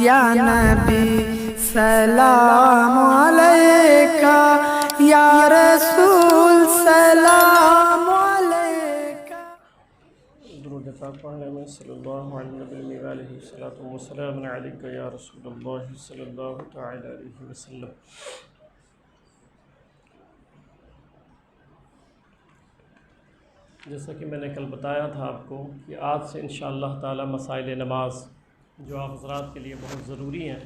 یا نبی سلام علیکہ، یا رسول سلام علیکہ۔ درود پاک پڑھنے میں صلی اللہ علیہ نبی علیہ الصلوۃ والسلام علیکہ یا رسول اللہ صلی اللہ تعالی علیہ وسلم۔ جیسا کہ میں نے کل بتایا تھا آپ کو کہ آج سے انشاءاللہ تعالی مسائل نماز جو آپ حضرات کے لیے بہت ضروری ہیں،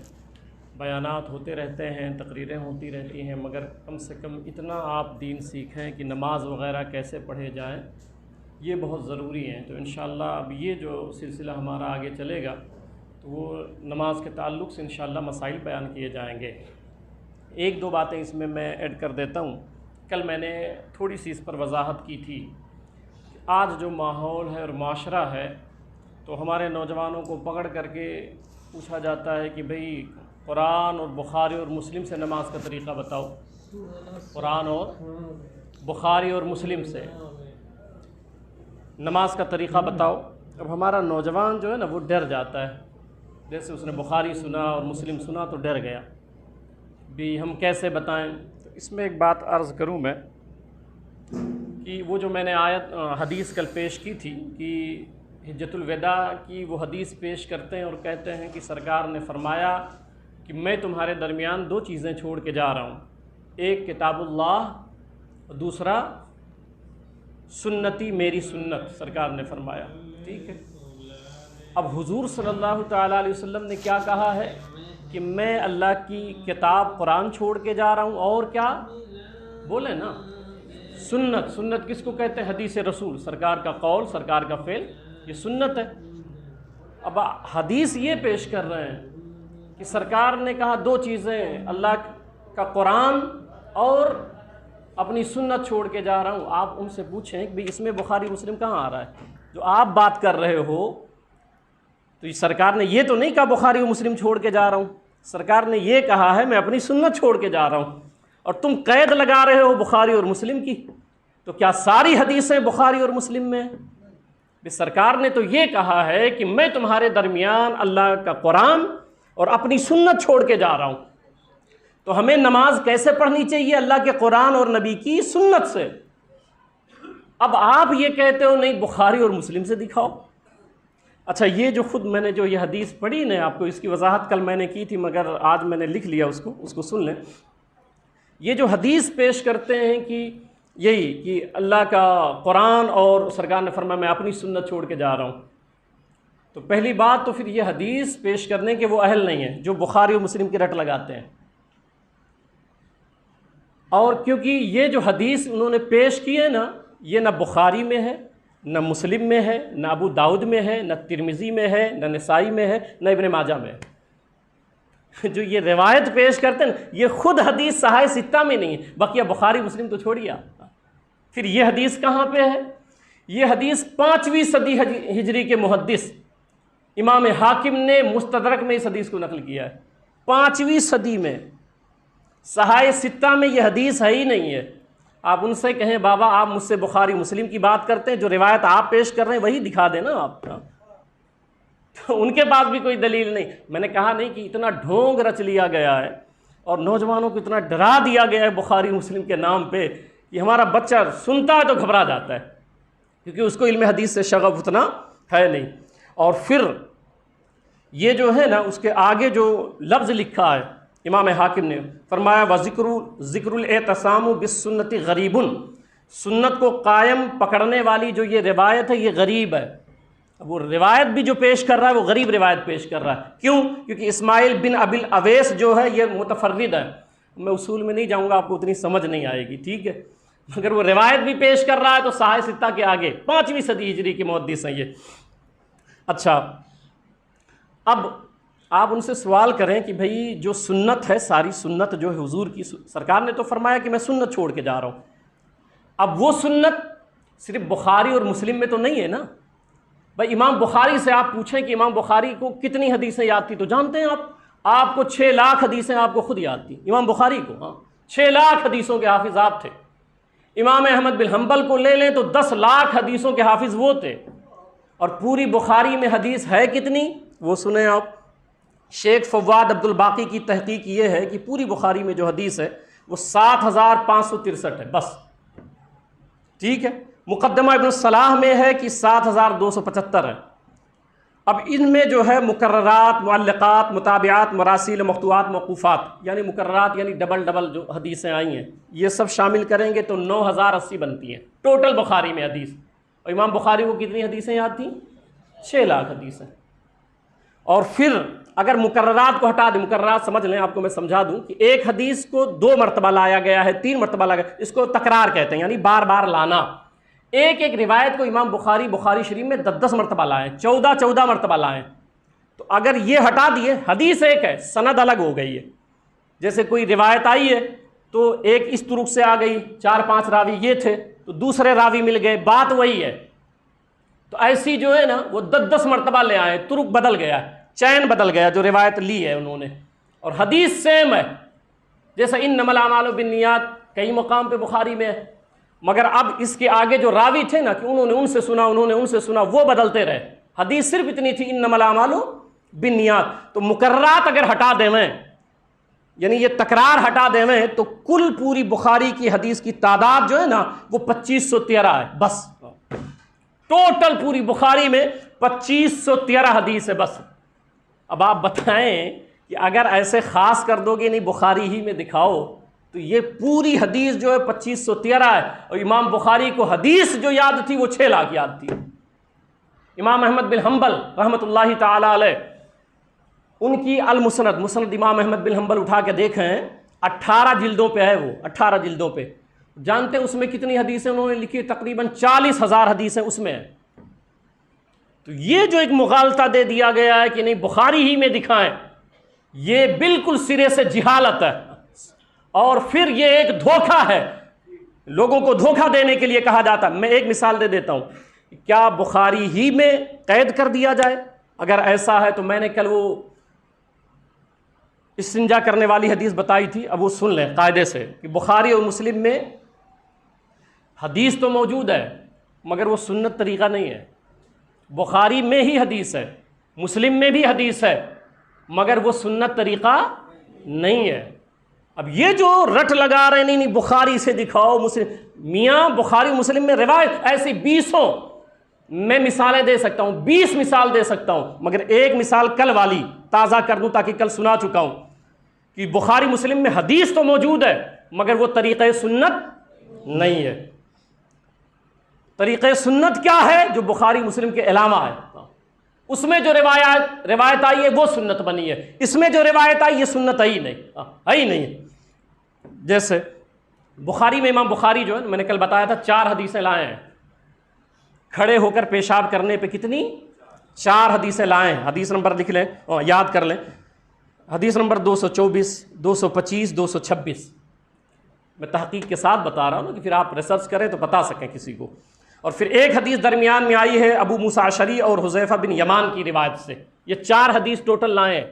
بیانات ہوتے رہتے ہیں، تقریریں ہوتی رہتی ہیں، مگر کم سے کم اتنا آپ دین سیکھیں کہ نماز وغیرہ کیسے پڑھے جائیں، یہ بہت ضروری ہیں۔ تو انشاءاللہ اب یہ جو سلسلہ ہمارا آگے چلے گا تو وہ نماز کے تعلق سے انشاءاللہ مسائل بیان کیے جائیں گے۔ ایک دو باتیں اس میں ایڈ کر دیتا ہوں۔ کل میں نے تھوڑی سی اس پر وضاحت کی تھی۔ آج جو ماحول ہے اور معاشرہ ہے تو ہمارے نوجوانوں کو پکڑ کر کے پوچھا جاتا ہے کہ بھئی قرآن اور بخاری اور مسلم سے نماز کا طریقہ بتاؤ، قرآن اور بخاری اور مسلم سے نماز کا طریقہ بتاؤ۔ اب ہمارا نوجوان جو ہے نا وہ ڈر جاتا ہے، جیسے اس نے بخاری سنا اور مسلم سنا تو ڈر گیا بھی ہم کیسے بتائیں۔ تو اس میں ایک بات عرض کروں میں کہ وہ جو میں نے حدیث کل پیش کی تھی کہ حجۃ الوداع کی وہ حدیث پیش کرتے ہیں اور کہتے ہیں کہ سرکار نے فرمایا کہ میں تمہارے درمیان دو چیزیں چھوڑ کے جا رہا ہوں، ایک کتاب اللہ اور دوسرا سنتی میری سنت، سرکار نے فرمایا، ٹھیک ہے۔ اب حضور صلی اللہ تعالیٰ علیہ وسلم نے کیا کہا ہے کہ میں اللہ کی کتاب قرآن چھوڑ کے جا رہا ہوں، اور کیا بولے نا، سنت۔ سنت کس کو کہتے ہیں؟ حدیث رسول، سرکار کا قول، سرکار کا فعل، یہ سنت ہے۔ اب حدیث یہ پیش کر رہے ہیں کہ سرکار نے کہا دو چیزیں، اللہ کا قرآن اور اپنی سنت چھوڑ کے جا رہا ہوں۔ آپ ان سے پوچھیں کہ اس میں بخاری مسلم کہاں آ رہا ہے؟ جو آپ بات کر رہے ہو تو یہ سرکار نے یہ تو نہیں کہا بخاری و مسلم چھوڑ کے جا رہا ہوں، سرکار نے یہ کہا ہے میں اپنی سنت چھوڑ کے جا رہا ہوں، اور تم قید لگا رہے ہو بخاری اور مسلم کی۔ تو کیا ساری حدیثیں بخاری اور مسلم میں ہیں؟ سرکار نے تو یہ کہا ہے کہ میں تمہارے درمیان اللہ کا قرآن اور اپنی سنت چھوڑ کے جا رہا ہوں۔ تو ہمیں نماز کیسے پڑھنی چاہیے؟ اللہ کے قرآن اور نبی کی سنت سے۔ اب آپ یہ کہتے ہو نہیں بخاری اور مسلم سے دکھاؤ۔ اچھا، یہ جو خود میں نے جو یہ حدیث پڑھی نا، آپ کو اس کی وضاحت کل میں نے کی تھی مگر آج میں نے لکھ لیا اس کو سن لیں۔ یہ جو حدیث پیش کرتے ہیں کہ یہی کہ اللہ کا قرآن اور سرکار نے فرمایا میں اپنی سنت چھوڑ کے جا رہا ہوں، تو پہلی بات تو پھر یہ حدیث پیش کرنے کے وہ اہل نہیں ہیں جو بخاری و مسلم کی رٹ لگاتے ہیں۔ اور کیونکہ یہ جو حدیث انہوں نے پیش کی ہے نا، یہ نہ بخاری میں ہے، نہ مسلم میں ہے، نہ ابو داؤد میں ہے، نہ ترمذی میں ہے، نہ نسائی میں ہے، نہ ابن ماجہ میں ہے۔ جو یہ روایت پیش کرتے ہیں یہ خود حدیث صحاح ستہ میں نہیں ہے، بقیہ بخاری مسلم تو چھوڑیے۔ پھر یہ حدیث کہاں پہ ہے؟ یہ حدیث 5ویں صدی ہجری کے محدث امام حاکم نے مستدرک میں اس حدیث کو نقل کیا ہے۔ 5ویں صدی میں، صحاح ستہ میں یہ حدیث ہے ہی نہیں ہے۔ آپ ان سے کہیں بابا آپ مجھ سے بخاری مسلم کی بات کرتے ہیں، جو روایت آپ پیش کر رہے ہیں وہی دکھا دینا آپ کا۔ تو ان کے پاس بھی کوئی دلیل نہیں۔ میں نے کہا نہیں کہ اتنا ڈھونگ رچ لیا گیا ہے اور نوجوانوں کو اتنا ڈرا دیا گیا ہے بخاری مسلم کے نام پہ کہ ہمارا بچہ سنتا ہے تو گھبرا جاتا ہے، کیونکہ اس کو علم حدیث سے شغف اتنا ہے نہیں۔ اور پھر یہ جو ہے نا اس کے آگے جو لفظ لکھا ہے امام حاکم نے فرمایا ذکر الاعتصام بالسنت غریب، سنت کو قائم پکڑنے والی جو یہ روایت ہے یہ غریب ہے۔ اب وہ روایت بھی جو پیش کر رہا ہے وہ غریب روایت پیش کر رہا ہے۔ کیوں؟ کیونکہ اسماعیل بن ابی الاویس جو ہے یہ متفرد ہے۔ میں اصول میں نہیں جاؤں گا، آپ کو اتنی سمجھ نہیں آئے گی، ٹھیک ہے، مگر وہ روایت بھی پیش کر رہا ہے تو صحاح ستہ کے آگے 5ویں صدی ہجری کے محدث ہیں یہ۔ اچھا، اب آپ ان سے سوال کریں کہ بھئی جو سنت ہے، ساری سنت جو ہے حضور کی، سرکار نے تو فرمایا کہ میں سنت چھوڑ کے جا رہا ہوں۔ اب وہ سنت صرف بخاری اور مسلم میں تو نہیں ہے نا۔ بھائی امام بخاری سے آپ پوچھیں کہ امام بخاری کو کتنی حدیثیں یاد تھی تو جانتے ہیں آپ کو 6 لاکھ حدیثیں آپ کو خود یاد تھی امام بخاری کو، 6 لاکھ حدیثوں کے حافظ آپ تھے۔ امام احمد بن حنبل کو لے لیں تو 10 لاکھ حدیثوں کے حافظ وہ تھے، اور پوری بخاری میں حدیث ہے کتنی وہ سنیں آپ، شیخ فواد عبد الباقی کی تحقیق یہ ہے کہ پوری بخاری میں جو حدیث ہے وہ 7563 ہے بس، ٹھیک ہے۔ مقدمہ ابن الصلاح میں ہے کہ 7275 ہے۔ اب ان میں جو ہے مکررات، معلقات، متابعات، مراسیل، مقطوعات، موقوفات، یعنی مکررات یعنی ڈبل جو حدیثیں آئی ہیں یہ سب شامل کریں گے تو 9080 بنتی ہیں ٹوٹل بخاری میں حدیث۔ اور امام بخاری کو کتنی حدیثیں یاد تھیں؟ 6 لاکھ حدیثیں۔ اور پھر اگر مکررات کو ہٹا دیں، مکررات سمجھ لیں، آپ کو میں سمجھا دوں کہ ایک حدیث کو 2 مرتبہ لایا گیا ہے، 3 مرتبہ لایا گیا، اس کو تکرار کہتے ہیں، یعنی بار بار لانا۔ ایک روایت کو امام بخاری شریف میں 10 مرتبہ لائیں، 14 مرتبہ لائیں، تو اگر یہ ہٹا دیے حدیث ایک ہے، سند الگ ہو گئی ہے۔ جیسے کوئی روایت آئی ہے تو ایک اس طرق سے آ گئی، 4-5 راوی یہ تھے تو دوسرے راوی مل گئے، بات وہی ہے، تو ایسی جو ہے نا وہ 10 مرتبہ لے آئے، طرق بدل گیا، چین بدل گیا جو روایت لی ہے انہوں نے، اور حدیث سیم ہے۔ جیسا انما الاعمال بالنیات کئی مقام پہ بخاری میں ہے، مگر اب اس کے آگے جو راوی تھے نا کہ انہوں نے ان سے سنا، وہ بدلتے رہے، حدیث صرف اتنی تھی انما الاعمال بالنیات۔ تو مکررات اگر ہٹا دیں یعنی یہ تکرار ہٹا دیں تو کل پوری بخاری کی حدیث کی تعداد جو ہے نا وہ 2513 ہے بس، ٹوٹل پوری بخاری میں 2513 حدیث ہے بس۔ اب آپ بتائیں کہ اگر ایسے خاص کر دو گے نہیں بخاری ہی میں دکھاؤ تو یہ پوری حدیث جو ہے 2513 ہے، اور امام بخاری کو حدیث جو یاد تھی وہ 6 لاکھ یاد تھی۔ امام احمد بن حنبل رحمۃ اللہ تعالی علیہ، ان کی مسند امام احمد بن حنبل اٹھا کے دیکھیں، 18 جلدوں پہ ہے وہ، 18 جلدوں پہ۔ جانتے ہیں اس میں کتنی حدیثیں انہوں نے لکھی؟ تقریباً 40,000 حدیثیں اس میں ہیں۔ تو یہ جو ایک مغالطہ دے دیا گیا ہے کہ نہیں بخاری ہی میں دکھائیں، یہ بالکل سرے سے جہالت ہے، اور پھر یہ ایک دھوکہ ہے، لوگوں کو دھوکہ دینے کے لیے کہا جاتا ہے۔ میں ایک مثال دے دیتا ہوں، کیا بخاری ہی میں قید کر دیا جائے؟ اگر ایسا ہے تو میں نے کل وہ استنجا کرنے والی حدیث بتائی تھی، اب وہ سن لیں قاعدے سے کہ بخاری اور مسلم میں حدیث تو موجود ہے مگر وہ سنت طریقہ نہیں ہے۔ بخاری میں ہی حدیث ہے، مسلم میں بھی حدیث ہے مگر وہ سنت طریقہ نہیں ہے۔ اب یہ جو رٹ لگا رہے نہیں بخاری سے دکھاؤ مسلم، میاں بخاری مسلم میں روایت ایسی 20 میں مثالیں دے سکتا ہوں، 20 مثال دے سکتا ہوں، مگر ایک مثال کل والی تازہ کر دوں تاکہ کل سنا چکا ہوں کہ بخاری مسلم میں حدیث تو موجود ہے مگر وہ طریقہ سنت نہیں ہے۔ طریقہ سنت کیا ہے؟ جو بخاری مسلم کے علاوہ ہے، اس میں جو روایت آئی ہے وہ سنت بنی ہے، اس میں جو روایت آئی یہ سنت ہے ہی نہیں۔ جیسے بخاری میں امام بخاری جو ہے میں نے کل بتایا تھا 4 حدیثیں لائے ہیں، کھڑے ہو کر پیشاب کرنے پہ کتنی؟ 4 حدیثیں لائے ہیں۔ حدیث نمبر لکھ لیں، یاد کر لیں، حدیث نمبر 224، 225، 226۔ میں تحقیق کے ساتھ بتا رہا ہوں نا کہ پھر آپ ریسرچ کریں تو بتا سکیں کسی کو۔ اور پھر ایک حدیث درمیان میں آئی ہے ابو موسیٰ اشعری اور حذیفہ بن یمان کی روایت سے۔ یہ 4 حدیث ٹوٹل لائے ہیں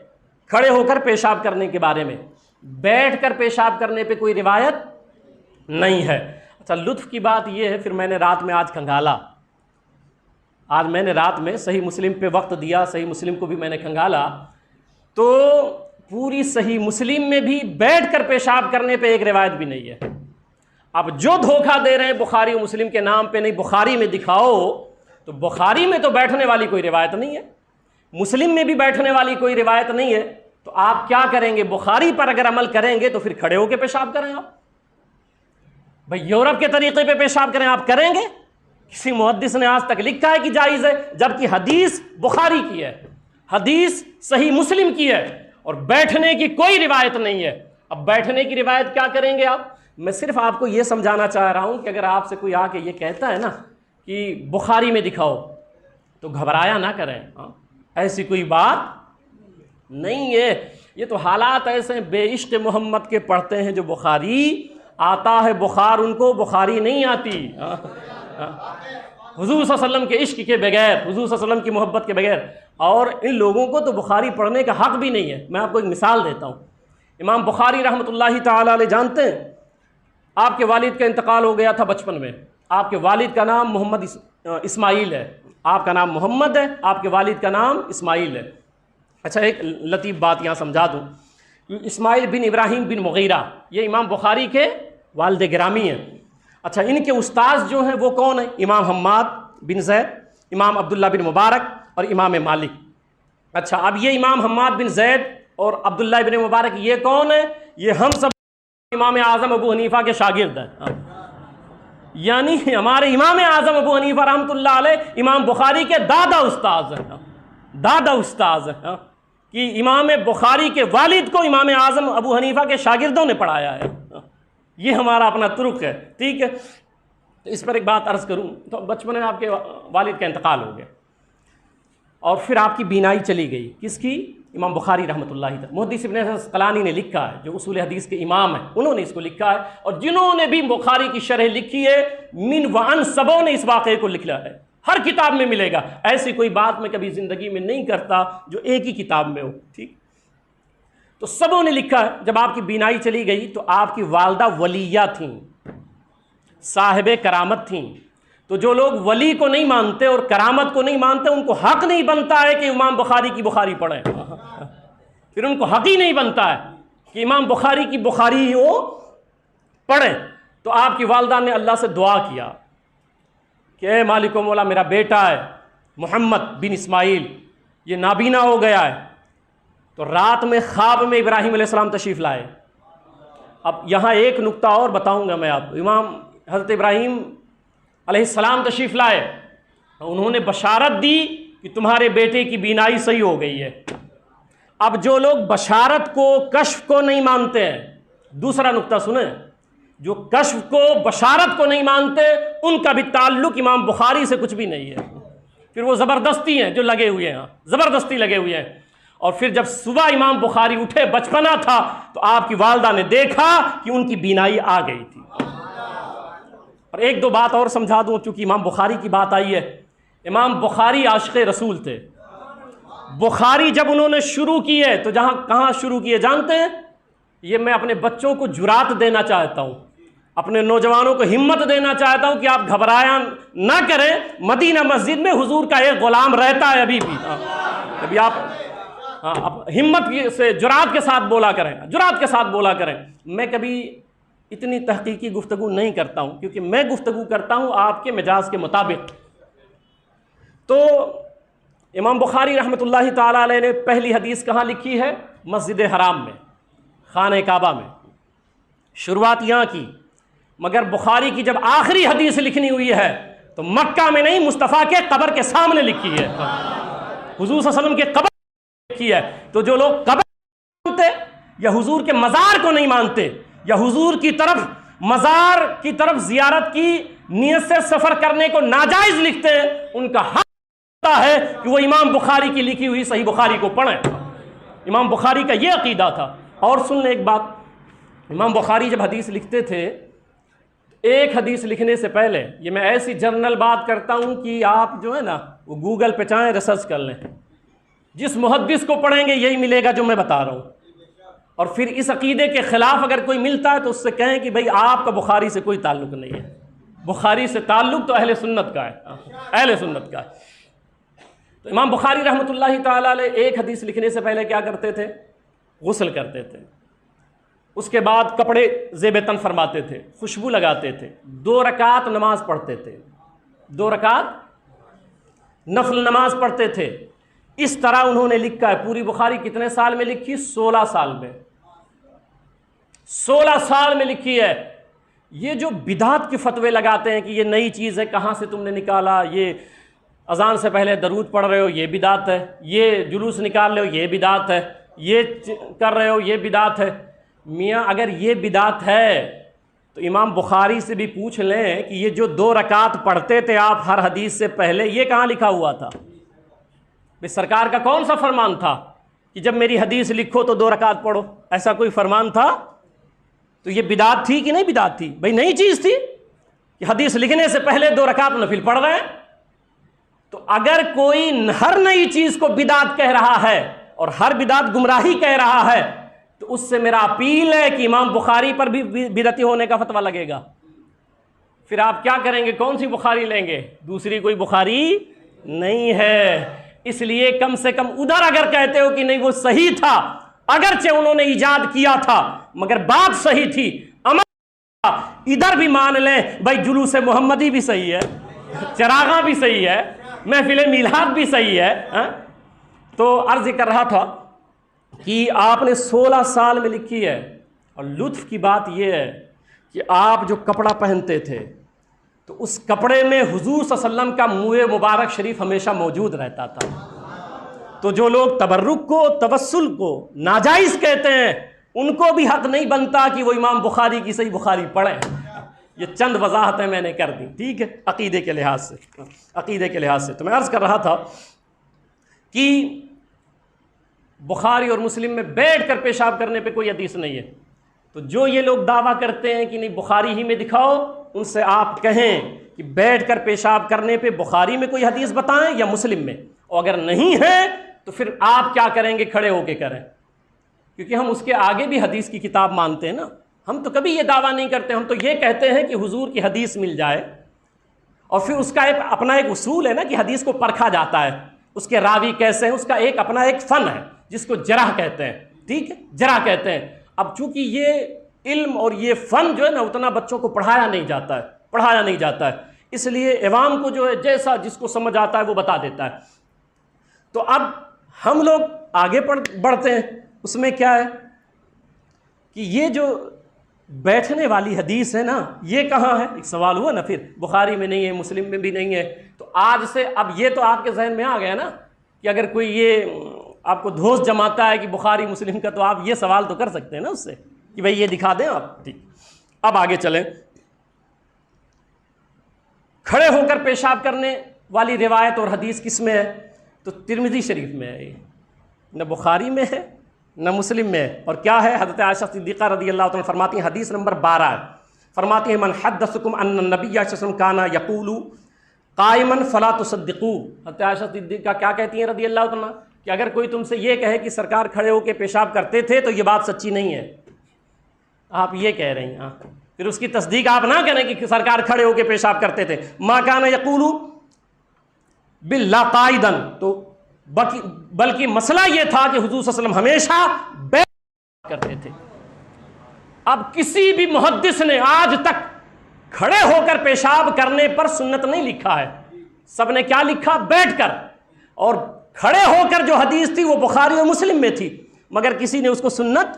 کھڑے ہو کر پیشاب کرنے کے بارے میں۔ بیٹھ کر پیشاب کرنے پہ کوئی روایت نہیں ہے۔ اچھا، لطف کی بات یہ ہے، پھر میں نے رات میں آج کھنگالا، آج میں نے رات میں صحیح مسلم پہ وقت دیا، صحیح مسلم کو بھی میں نے کھنگالا، تو پوری صحیح مسلم میں بھی بیٹھ کر پیشاب کرنے پہ ایک روایت بھی نہیں ہے۔ اب جو دھوکہ دے رہے ہیں بخاری و مسلم کے نام پہ نہیں بخاری میں دکھاؤ، تو بخاری میں تو بیٹھنے والی کوئی روایت نہیں ہے، مسلم میں بھی بیٹھنے والی کوئی روایت نہیں ہے، تو آپ کیا کریں گے؟ بخاری پر اگر عمل کریں گے تو پھر کھڑے ہو کے پیشاب کریں آپ؟ بھائی یورپ کے طریقے پہ پیشاب کریں آپ کریں گے؟ کسی محدث نے آج تک لکھا ہے کہ جائز ہے؟ جبکہ حدیث بخاری کی ہے، حدیث صحیح مسلم کی ہے، اور بیٹھنے کی کوئی روایت نہیں ہے۔ اب بیٹھنے کی روایت کیا کریں گے آپ؟ میں صرف آپ کو یہ سمجھانا چاہ رہا ہوں کہ اگر آپ سے کوئی آ کے یہ کہتا ہے نا کہ بخاری میں دکھاؤ تو گھبرایا نہ کریں، ایسی کوئی بات نہیں ہے۔ یہ تو حالات ایسے ہیں، بے عشق محمد کے پڑھتے ہیں جو بخاری آتا ہے بخار، ان کو بخاری نہیں آتی۔ حضور صلی اللہ علیہ وسلم کے عشق کے بغیر، حضور صلی اللہ علیہ وسلم کی محبت کے بغیر، اور ان لوگوں کو تو بخاری پڑھنے کا حق بھی نہیں ہے۔ میں آپ کو ایک مثال دیتا ہوں، امام بخاری رحمۃ اللہ تعالی علیہ جانتے ہیں آپ کے والد کا انتقال ہو گیا تھا بچپن میں، آپ کے والد کا نام محمد اسماعیل ہے، آپ کا نام محمد ہے، آپ کے والد کا نام اسماعیل ہے۔ اچھا ایک لطیف بات یہاں سمجھا دوں، اسماعیل بن ابراہیم بن مغیرہ یہ امام بخاری کے والد گرامی ہیں۔ اچھا ان کے استاذ جو ہیں وہ کون ہیں؟ امام حماد بن زید، امام عبداللہ بن مبارک اور امام مالک۔ اچھا اب یہ امام حماد بن زید اور عبداللہ بن مبارک یہ کون ہیں؟ یہ ہم سب امام اعظم ابو حنیفہ کے شاگرد ہیں، یعنی ہمارے امام اعظم ابو حنیفہ رحمۃ اللہ علیہ امام بخاری کے دادا استاذ ہیں، دادا استاذ ہیں، کہ امام بخاری کے والد کو امام اعظم ابو حنیفہ کے شاگردوں نے پڑھایا ہے۔ یہ ہمارا اپنا طرق ہے، ٹھیک ہے۔ تو اس پر ایک بات عرض کروں تو بچپن میں آپ کے والد کا انتقال ہو گیا اور پھر آپ کی بینائی چلی گئی، کس کی؟ امام بخاری رحمۃ اللہ تعالی۔ محدث ابن حجر عسقلانی نے لکھا ہے، جو اصول حدیث کے امام ہیں، انہوں نے اس کو لکھا ہے، اور جنہوں نے بھی بخاری کی شرح لکھی ہے من وعن سبوں نے اس واقعے کو لکھا ہے، ہر کتاب میں ملے گا۔ ایسی کوئی بات میں کبھی زندگی میں نہیں کرتا جو ایک ہی کتاب میں ہو، ٹھیک۔ تو سبوں نے لکھا ہے جب آپ کی بینائی چلی گئی تو آپ کی والدہ ولیہ تھیں، صاحب کرامت تھیں۔ تو جو لوگ ولی کو نہیں مانتے اور کرامت کو نہیں مانتے ان کو حق نہیں بنتا ہے کہ امام بخاری کی بخاری پڑھیں، پھر ان کو حق ہی نہیں بنتا ہے کہ امام بخاری کی بخاری وہ پڑھیں۔ تو آپ کی والدہ نے اللہ سے دعا کیا کہ اے مالک و مولا، میرا بیٹا ہے محمد بن اسماعیل یہ نابینا ہو گیا ہے۔ تو رات میں خواب میں ابراہیم علیہ السلام تشریف لائے۔ اب یہاں ایک نقطہ اور بتاؤں گا میں آپ کو، امام حضرت ابراہیم علیہ السلام تشریف لائے، انہوں نے بشارت دی کہ تمہارے بیٹے کی بینائی صحیح ہو گئی ہے۔ اب جو لوگ بشارت کو کشف کو نہیں مانتے ہیں، دوسرا نقطہ سنیں، جو کشف کو بشارت کو نہیں مانتے ان کا بھی تعلق امام بخاری سے کچھ بھی نہیں ہے، پھر وہ زبردستی ہیں جو لگے ہوئے ہیں، زبردستی لگے ہوئے ہیں۔ اور پھر جب صبح امام بخاری اٹھے، بچپنا تھا، تو آپ کی والدہ نے دیکھا کہ ان کی بینائی آ گئی تھی۔ اور ایک دو بات اور سمجھا دوں چونکہ امام بخاری کی بات آئی ہے۔ امام بخاری عاشق رسول تھے۔ بخاری جب انہوں نے شروع کی ہے تو کہاں شروع کیے جانتے ہیں؟ یہ میں اپنے بچوں کو جرات دینا چاہتا ہوں، اپنے نوجوانوں کو ہمت دینا چاہتا ہوں کہ آپ گھبرایا نہ کریں۔ مدینہ مسجد میں حضور کا ایک غلام رہتا ہے ابھی بھی، ابھی آپ ہمت سے جرات کے ساتھ بولا کریں، جرات کے ساتھ بولا کریں۔ میں کبھی اتنی تحقیقی گفتگو نہیں کرتا ہوں کیونکہ میں گفتگو کرتا ہوں آپ کے مزاج کے مطابق۔ تو امام بخاری رحمۃ اللہ تعالیٰ علیہ نے پہلی حدیث کہاں لکھی ہے؟ مسجد حرام میں، خانہ کعبہ میں، شروعات یہاں کی۔ مگر بخاری کی جب آخری حدیث لکھنی ہوئی ہے تو مکہ میں نہیں، مصطفیٰ کے قبر کے سامنے لکھی ہے، حضور صلی اللہ علیہ وسلم کے قبر لکھی ہے۔ تو جو لوگ قبر نہیں مانتے یا حضور کے مزار کو نہیں مانتے یا حضور کی طرف مزار کی طرف زیارت کی نیت سے سفر کرنے کو ناجائز لکھتے ہیں، ان کا حق ہوتا ہے کہ وہ امام بخاری کی لکھی ہوئی صحیح بخاری کو پڑھیں۔ امام بخاری کا یہ عقیدہ تھا۔ اور سن لیں ایک بات، امام بخاری جب حدیث لکھتے تھے، ایک حدیث لکھنے سے پہلے، یہ میں ایسی جنرل بات کرتا ہوں کہ آپ جو ہے نا وہ گوگل پہ چاہیں ریسرچ کر لیں، جس محدث کو پڑھیں گے یہی ملے گا جو میں بتا رہا ہوں۔ اور پھر اس عقیدے کے خلاف اگر کوئی ملتا ہے تو اس سے کہیں کہ بھئی آپ کا بخاری سے کوئی تعلق نہیں ہے، بخاری سے تعلق تو اہل سنت کا ہے، اہل سنت کا ہے۔ تو امام بخاری رحمۃ اللہ تعالیٰ علیہ ایک حدیث لکھنے سے پہلے کیا کرتے تھے؟ غسل کرتے تھے، اس کے بعد کپڑے زیب تن فرماتے تھے، خوشبو لگاتے تھے، 2 رکعت نماز پڑھتے تھے، 2 رکعت نفل نماز پڑھتے تھے۔ اس طرح انہوں نے لکھا ہے۔ پوری بخاری کتنے سال میں لکھی؟ 16 سال میں، 16 سال میں لکھی ہے۔ یہ جو بدعت کے فتوے لگاتے ہیں کہ یہ نئی چیز ہے، کہاں سے تم نے نکالا، یہ اذان سے پہلے درود پڑھ رہے ہو یہ بدعت ہے، یہ جلوس نکال رہے ہو یہ بدعت ہے، یہ کر رہے ہو یہ بدعت ہے۔ میاں اگر یہ بدعت ہے تو امام بخاری سے بھی پوچھ لیں کہ یہ جو 2 رکعت پڑھتے تھے آپ ہر حدیث سے پہلے، یہ کہاں لکھا ہوا تھا؟ بھئی سرکار کا کون سا فرمان تھا کہ جب میری حدیث لکھو تو 2 رکعت پڑھو؟ ایسا کوئی فرمان تھا؟ تو یہ بدعت تھی کہ نہیں بدعت تھی؟ بھئی نئی چیز تھی کہ حدیث لکھنے سے پہلے 2 رکعت نفل پڑھ رہے ہیں۔ تو اگر کوئی ہر نئی چیز کو بدعت کہہ رہا ہے اور ہر بدعت گمراہی کہہ رہا ہے تو اس سے میرا اپیل ہے کہ امام بخاری پر بھی بدعتی ہونے کا فتویٰ لگے گا۔ پھر آپ کیا کریں گے؟ کون سی بخاری لیں گے؟ دوسری کوئی بخاری نہیں ہے۔ اس لیے کم سے کم ادھر اگر کہتے ہو کہ نہیں وہ صحیح تھا، اگرچہ انہوں نے ایجاد کیا تھا مگر بات صحیح تھی، ادھر بھی مان لیں بھائی جلوس محمدی بھی صحیح ہے، چراغاں بھی صحیح ہے، محفل میلاد بھی صحیح ہے۔ تو عرض کر رہا تھا کہ آپ نے 16 سال میں لکھی ہے، اور لطف کی بات یہ ہے کہ آپ جو کپڑا پہنتے تھے تو اس کپڑے میں حضور صلی اللہ علیہ وسلم کا منہ مبارک شریف ہمیشہ موجود رہتا تھا۔ تو جو لوگ تبرک کو، توسل کو ناجائز کہتے ہیں، ان کو بھی حق نہیں بنتا کہ وہ امام بخاری کی صحیح بخاری پڑھیں۔ یہ چند وضاحتیں میں نے کر دی، ٹھیک ہے، عقیدے کے لحاظ سے تو میں عرض کر رہا تھا کہ بخاری اور مسلم میں بیٹھ کر پیشاب کرنے پہ کوئی حدیث نہیں ہے۔ تو جو یہ لوگ دعویٰ کرتے ہیں کہ نہیں بخاری ہی میں دکھاؤ، ان سے آپ کہیں کہ بیٹھ کر پیشاب کرنے پہ بخاری میں کوئی حدیث بتائیں یا مسلم میں، اور اگر نہیں ہے تو پھر آپ کیا کریں گے؟ کھڑے ہو کے کریں، کیونکہ ہم اس کے آگے بھی حدیث کی کتاب مانتے ہیں نا۔ ہم تو کبھی یہ دعویٰ نہیں کرتے، ہم تو یہ کہتے ہیں کہ حضور کی حدیث مل جائے، اور پھر اس کا اپنا ایک اصول ہے نا کہ حدیث کو پرکھا جاتا ہے، اس کے راوی کیسے ہیں، اس کا اپنا ایک فن ہے جس کو جرح کہتے ہیں، ٹھیک ہے، جرح کہتے ہیں۔ اب چونکہ یہ علم اور یہ فن جو ہے نا اتنا بچوں کو پڑھایا نہیں جاتا ہے، اس لیے عوام کو جو ہے جیسا جس کو سمجھ آتا ہے وہ بتا دیتا ہے۔ تو اب ہم لوگ آگے بڑھتے ہیں، اس میں کیا ہے کہ یہ جو بیٹھنے والی حدیث ہے نا یہ کہاں ہے؟ ایک سوال ہوا نا، پھر بخاری میں نہیں ہے، مسلم میں بھی نہیں ہے۔ تو آج سے اب یہ تو آپ کے ذہن میں آ گیا نا کہ اگر کوئی یہ آپ کو دھوس جماتا ہے کہ بخاری مسلم کا، تو آپ یہ سوال تو کر سکتے ہیں نا اس سے کہ بھئی یہ دکھا دیں آپ، ٹھیک۔ اب آگے چلیں، کھڑے ہو کر پیشاب کرنے والی روایت اور حدیث کس میں ہے؟ تو ترمذی شریف میں ہے، نہ بخاری میں ہے نہ مسلم میں ہے۔ اور کیا ہے؟ حضرت عائشہ صدیقہ رضی اللہ عنہا فرماتی ہیں، حدیث نمبر 12 ہے، فرماتی ہیں من حدثکم ان النبی صلی اللہ علیہ وسلم کان یقول قائما فلا تصدقوه۔ حضرت عائشہ صدیقہ کیا کہتی ہیں رضی اللہ عنہا کہ اگر کوئی تم سے یہ کہے کہ سرکار کھڑے ہو کے پیشاب کرتے تھے تو یہ بات سچی نہیں ہے، آپ یہ کہہ رہی ہیں، پھر اس کی تصدیق آپ نہ کریں کہ سرکار کھڑے ہو کے پیشاب کرتے تھے۔ ما کان یقول باللا قائدا، تو بلکہ مسئلہ یہ تھا کہ حضور صلی اللہ علیہ وسلم ہمیشہ بیٹھ کرتے تھے۔ اب کسی بھی محدث نے آج تک کھڑے ہو کر پیشاب کرنے پر سنت نہیں لکھا ہے، سب نے کیا لکھا؟ بیٹھ کر۔ اور کھڑے ہو کر جو حدیث تھی وہ بخاری اور مسلم میں تھی، مگر کسی نے اس کو سنت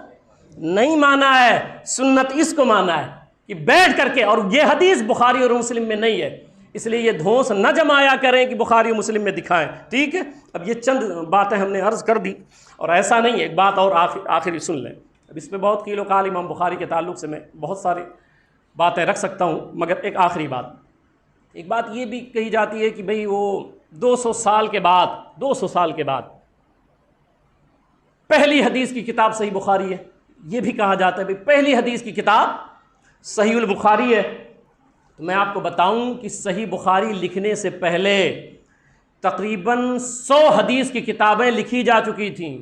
نہیں مانا ہے۔ سنت اس کو مانا ہے کہ بیٹھ کر کے، اور یہ حدیث بخاری اور مسلم میں نہیں ہے، اس لیے یہ دھونس نہ جمایا کریں کہ بخاری و مسلم میں دکھائیں، ٹھیک ہے۔ اب یہ چند باتیں ہم نے عرض کر دی، اور ایسا نہیں ہے، ایک بات اور آخری سن لیں۔ اب اس پہ بہت قیل و قال امام بخاری کے تعلق سے میں بہت ساری باتیں رکھ سکتا ہوں، مگر ایک آخری بات، ایک بات یہ بھی کہی جاتی ہے کہ بھئی وہ 200 سال کے بعد پہلی حدیث کی کتاب صحیح بخاری ہے، یہ بھی کہا جاتا ہے بھئی پہلی حدیث کی کتاب صحیح البخاری ہے۔ تو میں آپ کو بتاؤں کہ صحیح بخاری لکھنے سے پہلے تقریباً 100 حدیث کی کتابیں لکھی جا چکی تھیں۔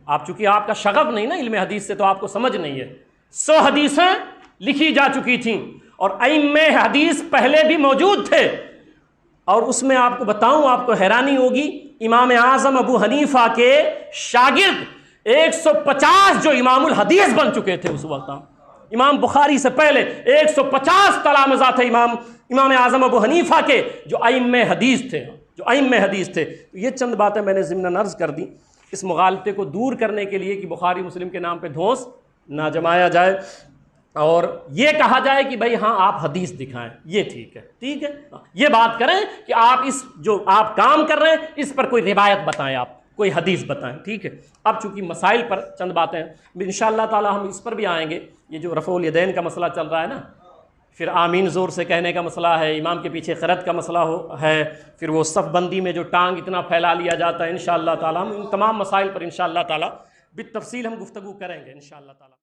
آپ چونکہ آپ کا شغف نہیں نا علم حدیث سے، تو آپ کو سمجھ نہیں ہے، 100 حدیثیں لکھی جا چکی تھیں، اور ائمہ حدیث پہلے بھی موجود تھے۔ اور اس میں آپ کو بتاؤں، آپ کو حیرانی ہوگی، امام اعظم ابو حنیفہ کے شاگرد 150 جو امام الحدیث بن چکے تھے اس وقت، امام بخاری سے پہلے 150 تلامذہ تھے امام اعظم ابو حنیفہ کے جو ائمہ حدیث تھے۔ تو یہ چند باتیں میں نے ضمناً عرض کر دی، اس مغالطے کو دور کرنے کے لیے کہ بخاری مسلم کے نام پہ دھونس نہ جمایا جائے، اور یہ کہا جائے کہ بھئی ہاں آپ حدیث دکھائیں، یہ ٹھیک ہے، یہ بات کریں کہ آپ اس جو آپ کام کر رہے ہیں اس پر کوئی روایت بتائیں، آپ کوئی حدیث بتائیں، ٹھیک ہے۔ اب چونکہ مسائل پر چند باتیں انشاءاللہ تعالی ہم اس پر بھی آئیں گے، یہ جو رفع الیدین کا مسئلہ چل رہا ہے نا، پھر آمین زور سے کہنے کا مسئلہ ہے، امام کے پیچھے قرأت کا مسئلہ ہے، پھر وہ صف بندی میں جو ٹانگ اتنا پھیلا لیا جاتا ہے، انشاءاللہ تعالی ہم ان تمام مسائل پر انشاءاللہ تعالی بالتفصیل ہم گفتگو کریں گے انشاءاللہ تعالی۔